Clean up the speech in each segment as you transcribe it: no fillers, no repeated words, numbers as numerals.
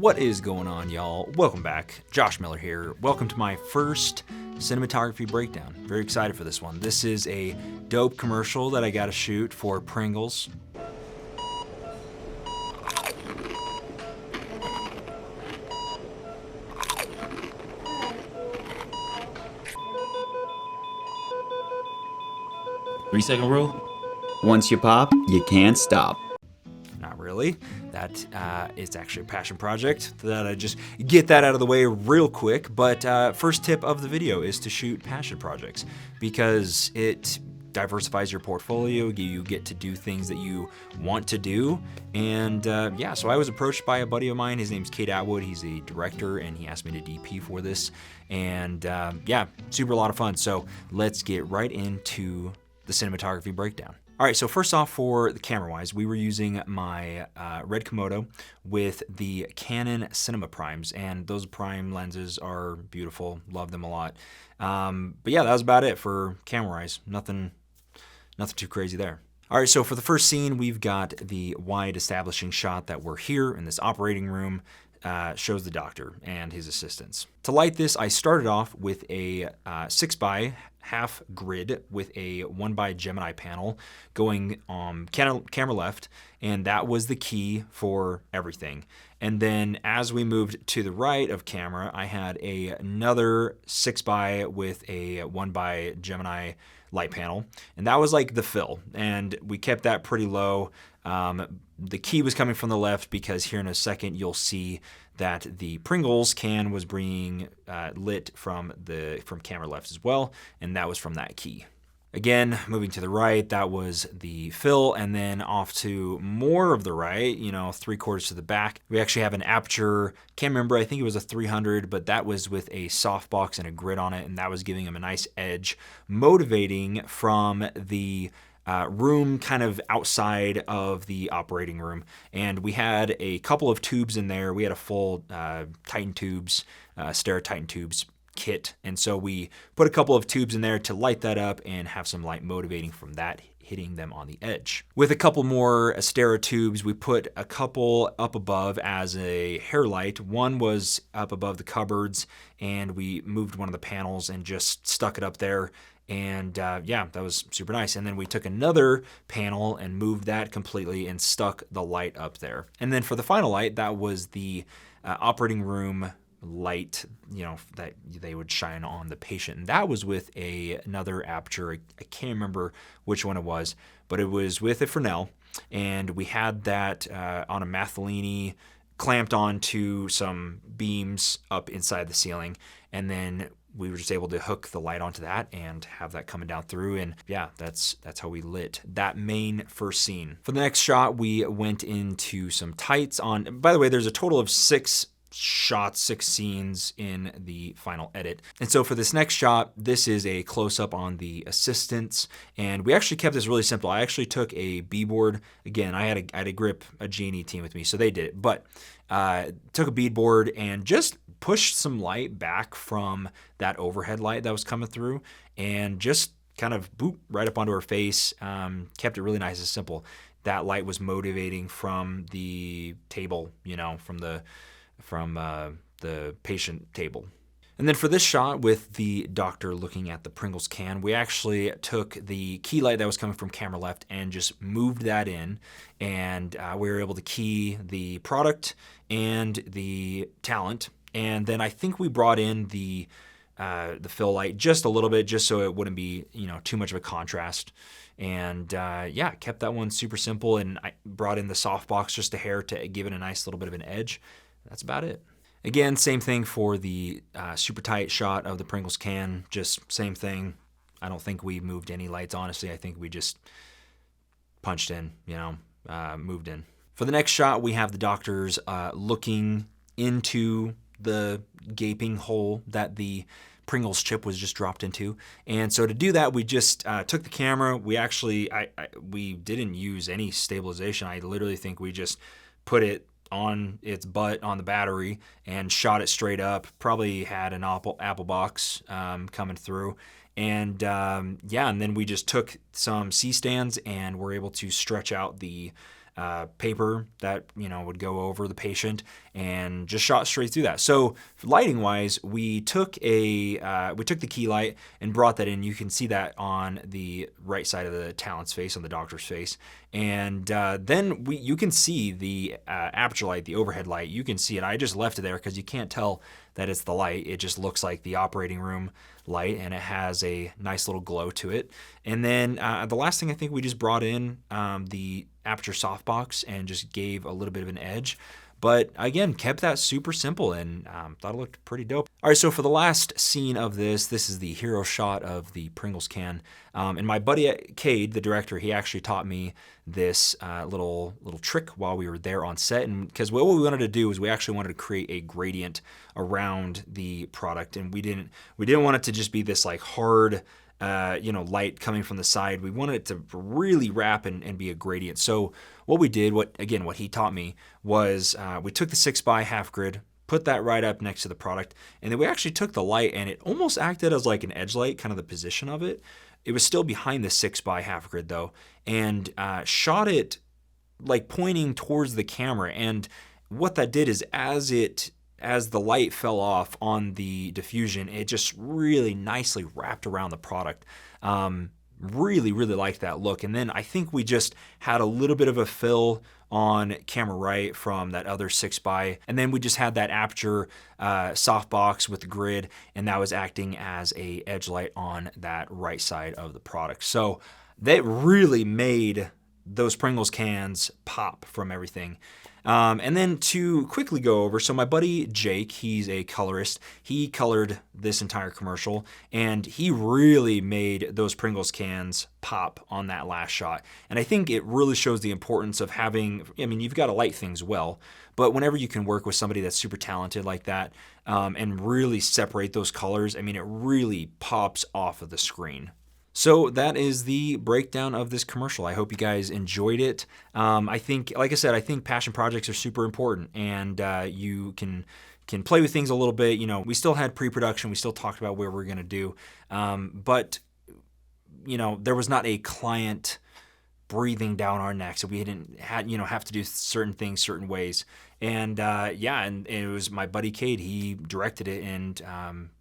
What is going on, y'all? Welcome back. Josh Miller here. Welcome to my first cinematography breakdown. Very excited for this one. This is a dope commercial that I got to shoot for Pringles. Three-second rule? Once you pop, you can't stop. Not really. That is actually a passion project that I just get that out of the way real quick. But first tip of the video is to shoot passion projects because it diversifies your portfolio. You get to do things that you want to do. And yeah, so I was approached by a buddy of mine. His name's Kate Atwood. He's a director and he asked me to DP for this. And yeah, super a lot of fun. So let's get right into the cinematography breakdown. All right, so first off, for the camera-wise, we were using my red Komodo with the Canon Cinema Primes, and those prime lenses are beautiful. Love them a lot. But yeah, that was about it for camera-wise. Nothing too crazy there. All right, so for the first scene, we've got the wide establishing shot that we're here in this operating room. Shows the doctor and his assistants. To light this, I started off with a 6x half grid with a 1x Gemini panel going camera left, and that was the key for everything. And then as we moved to the right of camera, I had another 6x with a 1x Gemini light panel, and that was like the fill, and we kept that pretty low. The key was coming from the left because here in a second you'll see that the Pringles can was being lit from camera left as well, and that was from that key. Again, moving to the right, that was the fill, and then off to more of the right, 3/4 to the back, we actually have an aperture. Can't remember, I think it was a 300, but that was with a softbox and a grid on it, and that was giving them a nice edge, motivating from the room kind of outside of the operating room. And we had a couple of tubes in there. We had a full Titan tubes, Stera Titan tubes kit. And so we put a couple of tubes in there to light that up and have some light motivating from that hitting them on the edge. With a couple more Stera tubes, we put a couple up above as a hair light. One was up above the cupboards, and we moved one of the panels and just stuck it up there. And yeah, that was super nice. And then we took another panel and moved that completely and stuck the light up there. And then for the final light, that was the operating room light, that they would shine on the patient. And that was with another aperture. I can't remember which one it was, but it was with a Fresnel. And we had that on a Mathellini clamped onto some beams up inside the ceiling. And then we were just able to hook the light onto that and have that coming down through. And yeah, that's how we lit that main first scene. For the next shot, we went into some tights on. By the way, there's a total of 6 shots, 6 scenes in the final edit. And so for this next shot, this is a close-up on the assistants. And we actually kept this really simple. I actually took a beadboard. Again, I had a grip, a G&E team with me, so they did it. But took a beadboard and just pushed some light back from that overhead light that was coming through and just kind of boop right up onto her face. Kept it really nice and simple. That light was motivating from the table, from the patient table. And then for this shot with the doctor looking at the Pringles can, we actually took the key light that was coming from camera left and just moved that in, and we were able to key the product and the talent. And then I think we brought in the fill light just a little bit, just so it wouldn't be too much of a contrast. And yeah, kept that one super simple, and I brought in the softbox just a hair to give it a nice little bit of an edge. That's about it. Again, same thing for the super tight shot of the Pringles can, just same thing. I don't think we moved any lights, honestly. I think we just punched in, moved in. For the next shot, we have the doctors looking into the gaping hole that the Pringles chip was just dropped into. And so to do that, we just took the camera. We actually, we didn't use any stabilization. I literally think we just put it on its butt on the battery and shot it straight up. Probably had an apple box coming through. And yeah, and then we just took some C-stands and were able to stretch out the paper that, you know, would go over the patient, and just shot straight through that. So lighting wise, we took the key light and brought that in. You can see that on the right side of the talent's face, on the doctor's face. And then you can see the aperture light, the overhead light. You can see it. I just left it there because you can't tell that it's the light. It just looks like the operating room light, and it has a nice little glow to it. And then the last thing, I think we just brought in the aperture softbox and just gave a little bit of an edge. But again, kept that super simple, and thought it looked pretty dope. All right, so for the last scene of this is the hero shot of the Pringles can. And my buddy Cade, the director, he actually taught me this little trick while we were there on set. And because what we wanted to do is we actually wanted to create a gradient around the product, and we didn't want it to just be this like hard light coming from the side. We wanted it to really wrap and be a gradient. So what we did, what he taught me, was we took the 6x half grid, put that right up next to the product, and then we actually took the light, and it almost acted as like an edge light, kind of the position of it. It was still behind the 6x half grid though, and shot it like pointing towards the camera. And what that did is as the light fell off on the diffusion, it just really nicely wrapped around the product. Really liked that look. And then I think we just had a little bit of a fill on camera right from that other 6x, and then we just had that aperture softbox with the grid, and that was acting as a edge light on that right side of the product. So that really made those Pringles cans pop from everything. And then to quickly go over, so my buddy Jake, he's a colorist. He colored this entire commercial, and he really made those Pringles cans pop on that last shot. And I think it really shows the importance of having, you've got to light things well, but whenever you can work with somebody that's super talented like that, and really separate those colors, it really pops off of the screen. So that is the breakdown of this commercial. I hope you guys enjoyed it. I think, like I said, I think passion projects are super important, and you can play with things a little bit. You know, we still had pre-production. We still talked about where we're going to do. But, you know, there was not a client breathing down our necks. So we didn't have to do certain things certain ways. And and it was my buddy Cade. He directed it, and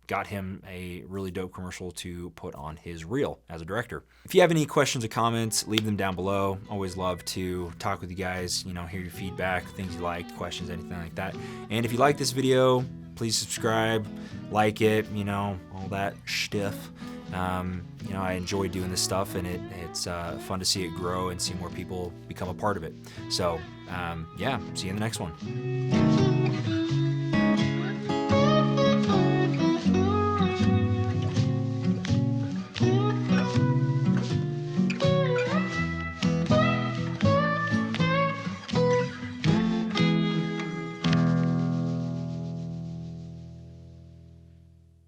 got him a really dope commercial to put on his reel as a director. If you have any questions or comments, leave them down below. Always love to talk with you guys, hear your feedback, things you like, questions, anything like that. And if you like this video, please subscribe, like it, all that stuff. I enjoy doing this stuff, and it's fun to see it grow and see more people become a part of it. So, see you in the next one.